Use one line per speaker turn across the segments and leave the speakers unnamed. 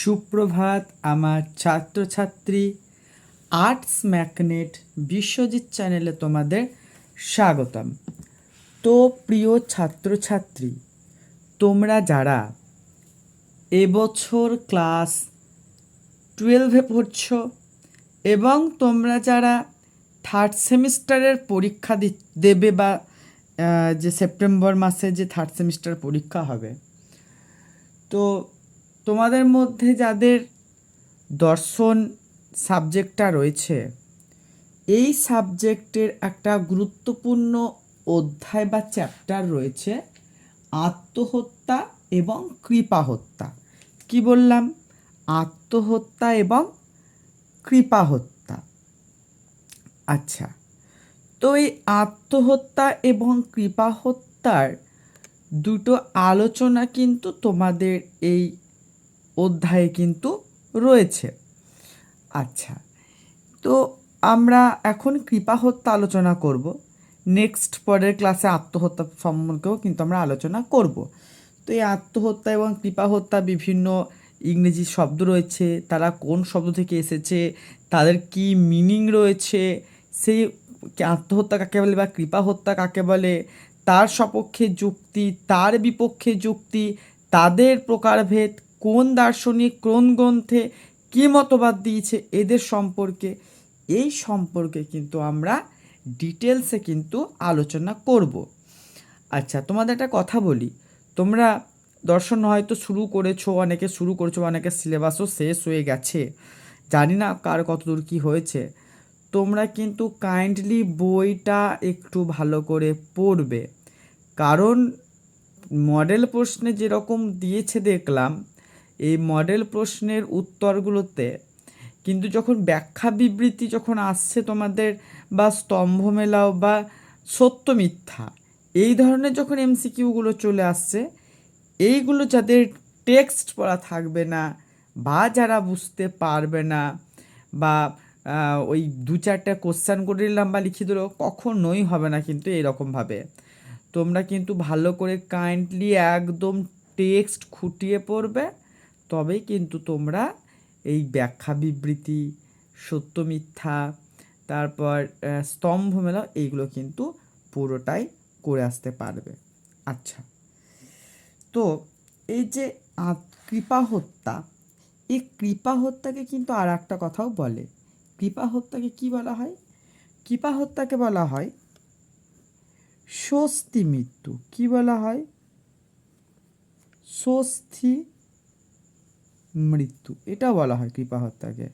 সুপ্রভাত আমার ছাত্রছাত্রী। আর্টস ম্যাগনেট বিশ্বজিৎ চ্যানেলে তোমাদের স্বাগতম। তো প্রিয় ছাত্রছাত্রী, তোমরা যারা এবছর ক্লাস 12-এ পড়ছ এবং তোমরা যারা থার্ড সেমিস্টারের পরীক্ষা দেবে বা যে সেপ্টেম্বর মাসে যে থার্ড সেমিস্টার পরীক্ষা হবে, তো তোমাদের মধ্যে যাদের দর্শন সাবজেক্টটা রয়েছে, এই সাবজেক্টের একটা গুরুত্বপূর্ণ অধ্যায় বা চ্যাপ্টার রয়েছে আত্মহত্যা এবং কৃপাহত্যা। কি বললাম? আত্মহত্যা এবং কৃপাহত্যা। আচ্ছা, তো এই আত্মহত্যা এবং কৃপাহত্যার দুটো আলোচনা কিন্তু তোমাদের এই অধ্যায়ে কিন্তু রয়েছে। আচ্ছা, তো আমরা এখন কৃপাহত্যা আলোচনা করব। নেক্সট পরের ক্লাসে আত্মহত্যা সম্পর্কেও কিন্তু আমরা আলোচনা করব। তো এই আত্মহত্যা এবং কৃপাহত্যা বিভিন্ন ইংরেজি শব্দ রয়েছে, তারা কোন শব্দ থেকে এসেছে, তাদের কি মিনিং রয়েছে, সেই আত্মহত্যা কাকে বলে বা কৃপাহত্যা কাকে বলে, তার সপক্ষে যুক্তি, তার বিপক্ষে যুক্তি, তাদের প্রকারভেদ, কোন দার্শনিক কোন গ্রন্থে কী মতবাদ দিয়েছে এদের সম্পর্কে, এই সম্পর্কে কিন্তু আমরা ডিটেলসে কিন্তু আলোচনা করব। আচ্ছা, তোমাদের একটা কথা বলি, তোমরা দর্শন হয়তো শুরু করেছো, অনেকে শুরু করেছো, অনেকে সিলেবাসও শেষ হয়ে গেছে, জানি না কার কতদূর কী হয়েছে। তোমরা কিন্তু কাইন্ডলি বইটা একটু ভালো করে পড়বে, কারণ মডেল প্রশ্নে যেরকম দিয়েছে দেখলাম, এই মডেল প্রশ্নের উত্তরগুলোতে কিন্তু যখন ব্যাখ্যা বিবৃতি যখন আসছে তোমাদের, বা স্তম্ভ মেলাও বা সত্য মিথ্যা, এই ধরনের যখন এমসিকিউগুলো চলে আসছে, এইগুলো যাদের টেক্সট পড়া থাকবে না বা যারা বুঝতে পারবে না, বা ওই দু চারটা কোশ্চেন করে নিলাম বা লিখে দিল, কখনোই হবে না কিন্তু এরকমভাবে। তোমরা কিন্তু ভালো করে কাইন্ডলি একদম টেক্সট খুঁটিয়ে পড়বে, তবেই কিন্তু তোমরা এই ব্যাখ্যা বিবৃতি, সত্য মিথ্যা, তারপর স্তম্ভ মেলা, এইগুলো কিন্তু পুরোটাই করে আসতে পারবে। আচ্ছা, তো এই যে কৃপাহত্যা, এই কৃপাহত্যাকে কিন্তু আর একটা কথাও বলে। কৃপাহত্যাকে কি বলা হয়? কৃপাহত্যাকে বলা হয় স্বস্তি মৃত্যু। কি বলা হয়? স্বস্তি মৃত্যু, এটা বলা হয় কৃপাহত্যাকে।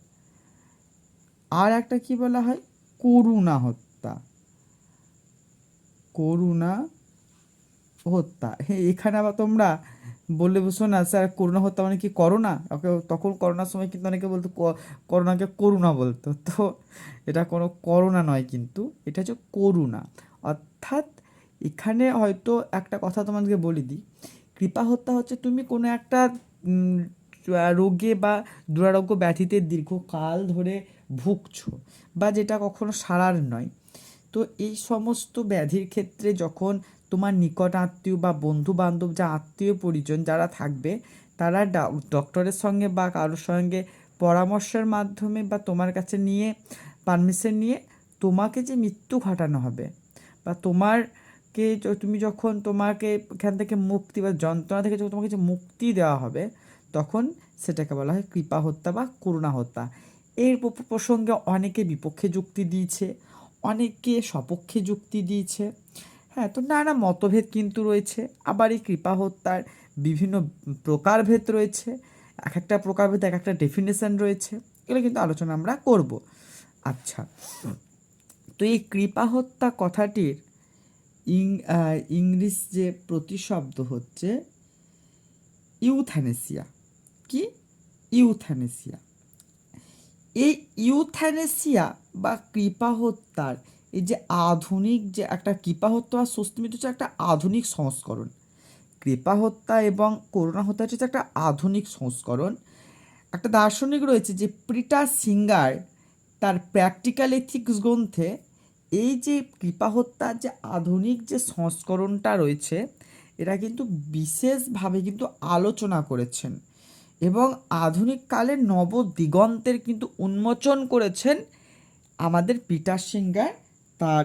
আর একটা কি বলা হয়? করুণা হত্যা। করুণা হত্যা। এখানে আবার তোমরা বললে বুঝছো না স্যার, করুণা হত্যা মানে কি করোনা? ওকে, তখন করোনার সময় কিন্তু অনেকে বলতো করোনাকে করুণা বলতো, তো এটা কোনো করোনা নয়, কিন্তু এটা হচ্ছে করুণা। অর্থাৎ এখানে হয়তো একটা কথা তোমাদেরকে বলে দিই, কৃপা হত্যা হচ্ছে তুমি কোনো একটা রোগে বা দুরারোগ্য ব্যাধিতে দীর্ঘকাল ধরে ভুগছো, বা যেটা কখনো সারার নয়। তো এই সমস্ত ব্যাধির ক্ষেত্রে যখন তোমার নিকট আত্মীয় বা বন্ধু বান্ধব, যা আত্মীয় পরিজন যারা থাকবে, তারা ডক্টরের সঙ্গে বা কারোর সঙ্গে পরামর্শের মাধ্যমে বা তোমার কাছে নিয়ে পারমিশন নিয়ে তোমাকে যে মৃত্যু ঘটানো হবে, বা তুমি যখন তোমাকে এখান থেকে মুক্তি বা যন্ত্রণা থেকে যখন তোমাকে যে মুক্তি দেওয়া হবে, তখন সেটাকে বলা হয় কৃপা হত্যা বা করুণা হত্যা। এর প্রসঙ্গে অনেকে বিপক্ষে যুক্তি দিয়েছে, অনেকে সপক্ষে যুক্তি দিয়েছে। হ্যাঁ, তো নানা মতভেদ কিন্তু রয়েছে। আবার এই কৃপা হত্যার বিভিন্ন প্রকারভেদ রয়েছে, এক একটা প্রকারভেদ এক একটা ডেফিনেশন রয়েছে, এগুলো কিন্তু আলোচনা আমরা করব। আচ্ছা, তো এই কৃপা হত্যা কথাটির ইংলিশ যে প্রতিশব্দ হচ্ছে ইউথ্যানেসিয়া। কি? ইউথ্যানেসিয়া। এই ইউথ্যানেসিয়া বা কৃপা হত্যার এই যে আধুনিক যে একটা কৃপা হত্যা আর স্বস্তি মৃত্যু হচ্ছে একটা আধুনিক সংস্করণ। কৃপা হত্যা এবং করুণা হত্যা হচ্ছে একটা আধুনিক সংস্করণ। একটা দার্শনিক রয়েছে যে পিটার সিঙ্গার, তার প্র্যাকটিক্যাল এথিক্স গ্রন্থে এই যে কৃপা হত্যার যে আধুনিক যে সংস্করণটা রয়েছে, এটা কিন্তু বিশেষভাবে কিন্তু আলোচনা করেছেন। এবং আধুনিক কালে নবদিগন্তের কিন্তু উন্মোচন করেছেন আমাদের পিটার সিঙ্গার তার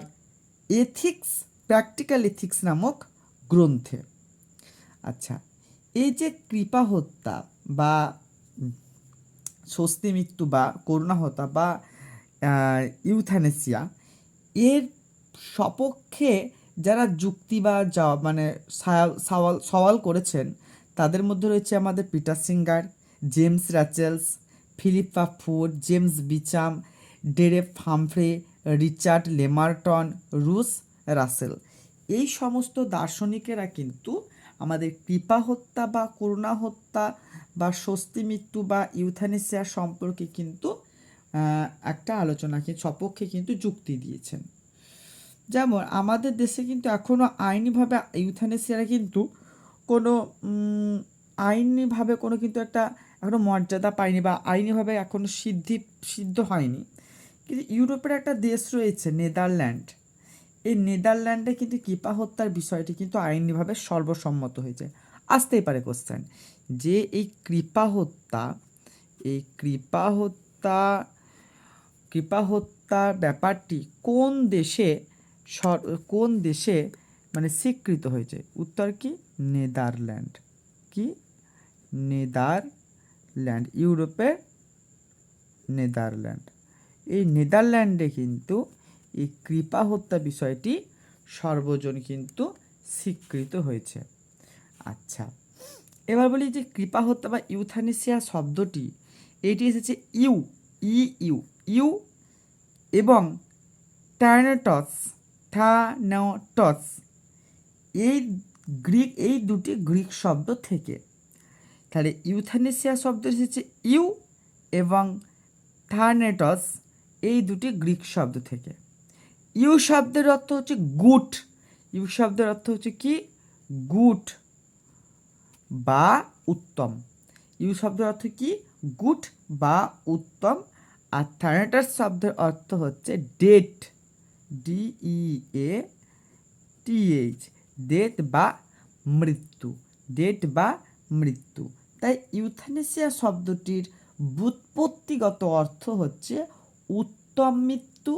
এথিক্স, প্র্যাকটিক্যাল এথিক্স নামক গ্রন্থে। আচ্ছা, এই যে কৃপা হত্যা বা স্বস্তি মৃত্যু বা করুণা হত্যা বা ইউথ্যানেসিয়া, এর সপক্ষে যারা যুক্তি বা মানে সওয়াল করেছেন তাদের মধ্যে রয়েছে আমাদের Peter Singer, James Rachels, Philippa Foot, James Beauchamp, Derek Humphry, Richard Lemarton, Russ Russell. এই সমস্ত দার্শনিকেরা কিন্তু আমাদের কৃপা হত্যা বা করুণা হত্যা বা স্বস্তি মৃত্যু বা ইউথ্যানেসিয়া সম্পর্কে কিন্তু একটা আলোচনাকে সপক্ষে কিন্তু যুক্তি দিয়েছেন। যেমন আমাদের দেশে কিন্তু এখনও আইনিভাবে ইউথ্যানেসিয়ারা কিন্তু কোনো আইনিভাবে কোনো কিন্তু একটা এখনও মর্যাদা পায়নি বা আইনিভাবে এখনও সিদ্ধ হয়নি। কিন্তু ইউরোপের একটা দেশ রয়েছে নেদারল্যান্ড, এই নেদারল্যান্ডে কিন্তু কৃপা হত্যার বিষয়টি কিন্তু আইনিভাবে সর্বসম্মত হয়েছে। আসতেই পারে কোশ্চেন যে এই কৃপা হত্যার ব্যাপারটি কোন দেশে মানে স্বীকৃত হয়েছে? উত্তর কি? নেদারল্যান্ড। কি? নেদারল্যান্ড, ইউরোপের নেদারল্যান্ড। এই নেদারল্যান্ডে কিন্তু এই কৃপা হত্যা বিষয়টি সর্বজন কিন্তু স্বীকৃত হয়েছে। আচ্ছা, এবার বলি যে কৃপা হত্যা বা ইউথ্যানেসিয়া শব্দটি এটি এসেছে ইউ এবং থ্যানাটস এই দুটি গ্রিক শব্দ থেকে। তাহলে ইউথ্যানেসিয়া শব্দ এসেছে ইউ এবং থ্যানাটস এই দুটি গ্রিক শব্দ থেকে। ইউ শব্দের অর্থ হচ্ছে গুড, কি? গুড বা উত্তম। ইউ শব্দের অর্থ কি? গুড বা উত্তম। আর থ্যানাটাস শব্দের অর্থ হচ্ছে ডেথ, DEATH, ডেথ বা মৃত্যু। তাই ইউথ্যানেসিয়া শব্দটির ব্যুৎপত্তিগত অর্থ হচ্ছে উত্তম মৃত্যু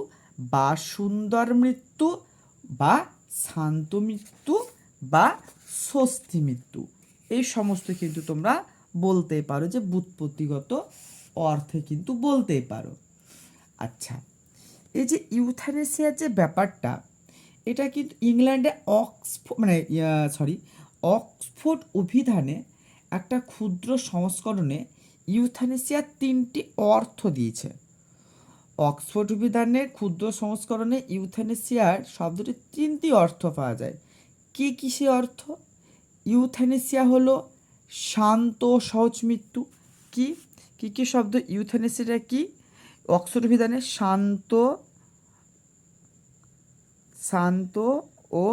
বা সুন্দর মৃত্যু বা শান্ত মৃত্যু বা স্বস্তি মৃত্যু। এই সমস্ত কিন্তু তোমরা বলতেই পারো, যে ব্যুৎপত্তিগত অর্থে কিন্তু বলতেই পারো। আচ্ছা, এই যে ইউথ্যানেসিয়ার যে ব্যাপারটা, এটা কিন্তু ইংল্যান্ডে অক্সফোর্ড অভিধানে একটা ক্ষুদ্র সংস্করণে ইউথ্যানেসিয়ার 3টি অর্থ দিয়েছে। অক্সফোর্ড অভিধানের ক্ষুদ্র সংস্করণে ইউথ্যানেসিয়ার শব্দটি 3টি অর্থ পাওয়া যায়। কি সে অর্থ? ইউথ্যানেসিয়া হলো শান্ত সহজ মৃত্যু। কি শব্দ? ইউথ্যানেসিয়া কি? অক্সফোর্ড অভিধানে শান্ত ও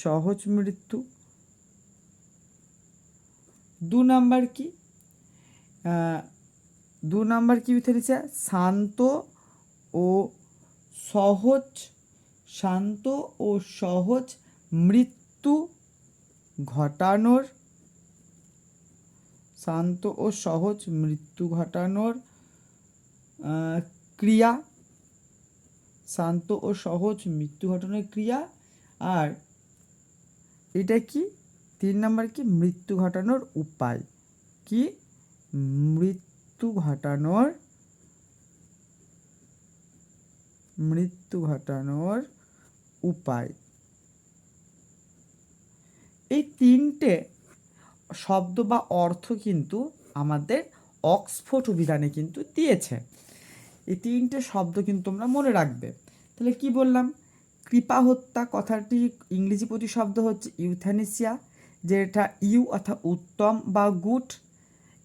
সহজ মৃত্যু। 2 নাম্বার কি? ইউথ্যানেসিয়া শান্ত ও সহজ মৃত্যু ঘটানোর ক্রিয়া। আর এটা কি? 3 নাম্বার কি? মৃত্যু ঘটানোর উপায়। কি? মৃত্যু ঘটানোর উপায়। এই 3টে শব্দ বা অর্থ কিন্তু আমাদের অক্সফোর্ড অভিধানে কিন্তু দিয়েছে। এই 3টে শব্দ কিন্তু তোমরা মনে রাখবে। তাহলে কি বললাম? কৃপা হত্যা কথাটি ইংরেজি প্রতিশব্দ হচ্ছে ইউথ্যানেসিয়া, যেটা ইউ অর্থাৎ উত্তম বা গুড,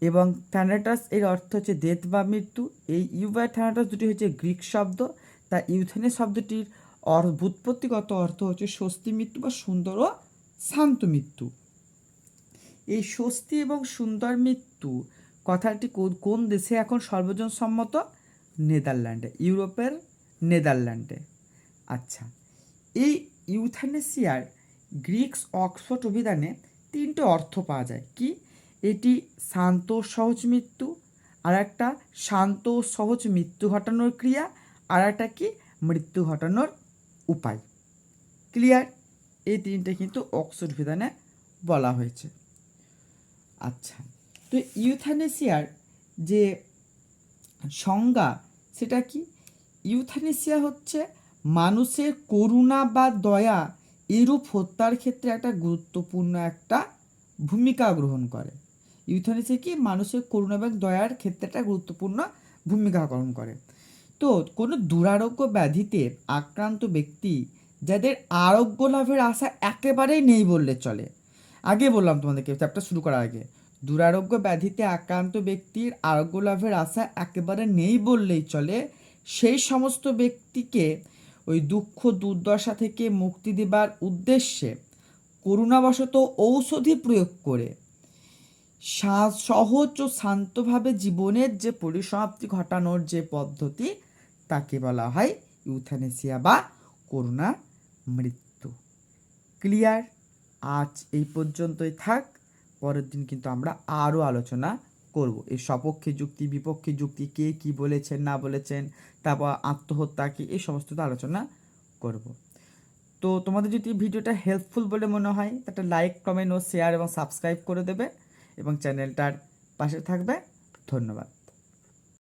এবং থ্যানাটাস এর অর্থ হচ্ছে ডেথ বা মৃত্যু। এই ইউ বা থ্যানাটাস দুটি হচ্ছে গ্রিক শব্দ। তা ইউথ্যানেস শব্দটির ব্যুৎপত্তিগত অর্থ হচ্ছে স্বস্তি মৃত্যু বা সুন্দর ও শান্ত মৃত্যু। এই স্বস্তি এবং সুন্দর মৃত্যু কথাটি কোন দেশে এখন সর্বজন সম্মত? নেদারল্যান্ডে, ইউরোপের নেদারল্যান্ডে। আচ্ছা, এই ইউথ্যানেসিয়ার গ্রিক অক্সফোর্ড অভিধানে তিনটে অর্থ পাওয়া যায়। কি? এটি শান্ত ও সহজ মৃত্যু, আর একটা শান্ত ও সহজ মৃত্যু ঘটানোর ক্রিয়া, আর একটা কি? মৃত্যু ঘটানোর উপায়। ক্লিয়ার? এই তিনটে কিন্তু অক্সফোর্ড বিধানে বলা হয়েছে। আচ্ছা, তো ইউথ্যানেসিয়ার যে সংজ্ঞা সেটা কি? ইউথ্যানেসিয়া হচ্ছে মানুষের করুণা বা দয়া এরূপ হত্যার ক্ষেত্রে একটা গুরুত্বপূর্ণ একটা ভূমিকা গ্রহণ করে। ইউথ্যানেসিয়া কি? মানুষের করুণা এবং দয়ার ক্ষেত্রে একটা গুরুত্বপূর্ণ ভূমিকা গ্রহণ করে। তো কোনো দুরারোগ্য ব্যাধিতে আক্রান্ত ব্যক্তি যাদের আরোগ্য লাভের আশা একেবারেই নেই বললে চলে। আগে বললাম তোমাদেরকে চ্যাপ্টার শুরু করার আগে, দুরারোগ্য ব্যাধিতে আক্রান্ত ব্যক্তির আরোগ্য লাভের আশা একেবারে নেই বললেই চলে, সেই সমস্ত ব্যক্তিকে ওই দুঃখ দুর্দশা থেকে মুক্তি দেবার উদ্দেশ্যে করুণাবশত ঔষধি প্রয়োগ করে সহজ ও শান্তভাবে জীবনের যে পরিসমাপ্তি ঘটানোর যে পদ্ধতি তাকে বলা হয় ইউথ্যানেসিয়া বা করুণা মৃত্যু। ক্লিয়ার? আজ এই পর্যন্তই থাক। পরের দিন কিন্তু আমরা আরও আলোচনা করব এই সপক্ষে যুক্তি বিপক্ষে যুক্তি, কে কী বলেছেন না বলেছেন, তারপর আত্মহত্যা কি, এই সমস্ত আলোচনা করব। তো তোমাদের যদি ভিডিওটা হেল্পফুল বলে মনে হয় একটা লাইক কমেন্ট ও শেয়ার এবং সাবস্ক্রাইব করে দেবে এবং চ্যানেলটার পাশে থাকবে। ধন্যবাদ।